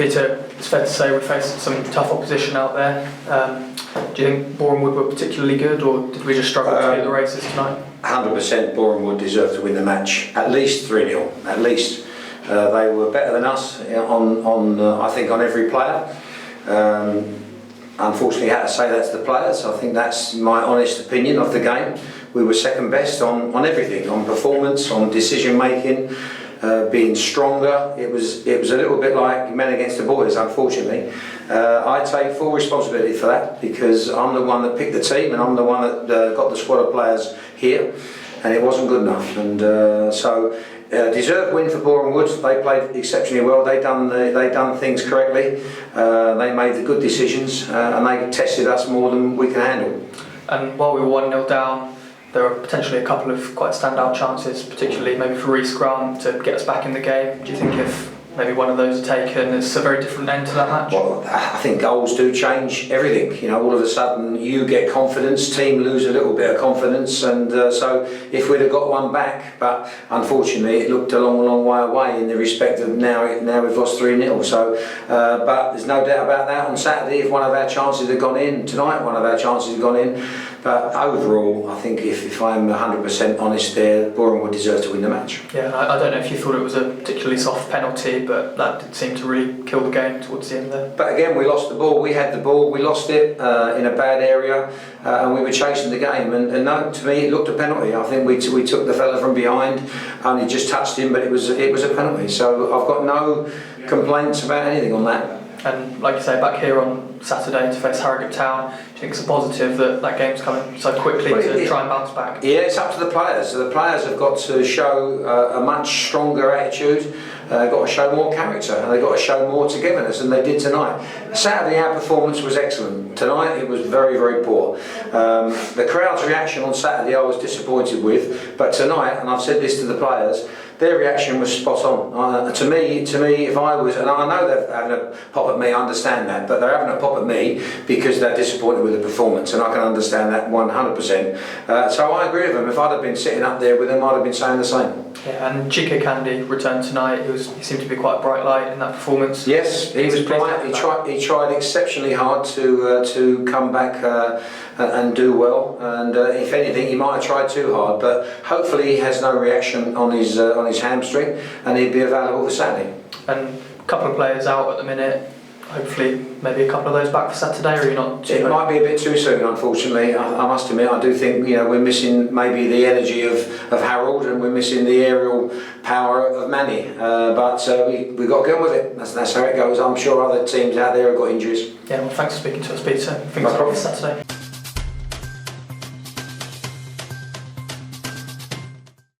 Peter, it's fair to say we faced some tough opposition out there. Do you think Boreham Wood were particularly good, or did we just struggle to beat the races tonight? 100% Boreham Wood deserved to win the match, at least 3-0, at least. They were better than us I think on every player. Unfortunately, I had to say that to the players. I think that's my honest opinion of the game. We were second best on everything, on performance, on decision making, being stronger. It was a little bit like men against the boys, unfortunately. I take full responsibility for that because I'm the one that picked the team and I'm the one that got the squad of players here, and it wasn't good enough. And deserved win for Boreham Wood. They played exceptionally well. They done things correctly. They made the good decisions and they tested us more than we can handle. And while we were 1-0 down, there were potentially a couple of quite standout chances, particularly maybe for Reece Grant to get us back in the game. Do you think if maybe one of those are taken, it's a very different end to that match? Well, I think goals do change everything. You know, all of a sudden you get confidence, team lose a little bit of confidence, and so if we'd have got one back, but unfortunately it looked a long way away in the respect of now we've lost 3-0. So, but there's no doubt about that. On Saturday, if one of our chances had gone in, tonight one of our chances had gone in. But overall, I think if I'm 100% honest there, Boreham Wood deserves to win the match. Yeah, I don't know if you thought it was a particularly soft penalty, but that did seem to really kill the game towards the end there. But again, we lost the ball. We had the ball. We lost it in a bad area, and we were chasing the game. And no, to me, it looked a penalty. I think we took the fella from behind, only just touched him, but it was a penalty. So I've got no complaints about anything on that. And like you say, back here on Saturday to face Harrogate Town, do you think it's a positive that game's coming so quickly to try and bounce back? Yeah, it's up to the players. So the players have got to show a much stronger attitude. They've got to show more character, and they've got to show more togetherness than they did tonight. Saturday our performance was excellent. Tonight it was very poor. The crowd's reaction on Saturday I was disappointed with, but tonight, and I've said this to the players, their reaction was spot on. To me, if I was, and I know they're having a pop at me, I understand that, but they're having a pop at me because they're disappointed with the performance, and I can understand that 100%. So I agree with them. If I'd have been sitting up there with them, I'd have been saying the same. Yeah, and Chigwell Candy returned tonight. He seemed to be quite a bright light in that performance. Yes, he was bright. He tried exceptionally hard to come back and do well. And if anything, he might have tried too hard. But hopefully, he has no reaction on his hamstring, and he'd be available for Saturday. And a couple of players out at the minute. Hopefully, maybe a couple of those back for Saturday, or you're not too. It might be a bit too soon, unfortunately. I must admit, I do think we're missing maybe the energy of Harold, and we're missing the aerial power of Manny. But we got to get on with it. That's how it goes. I'm sure other teams out there have got injuries. Yeah, well, thanks for speaking to us, Peter. Fingers crossed for Saturday.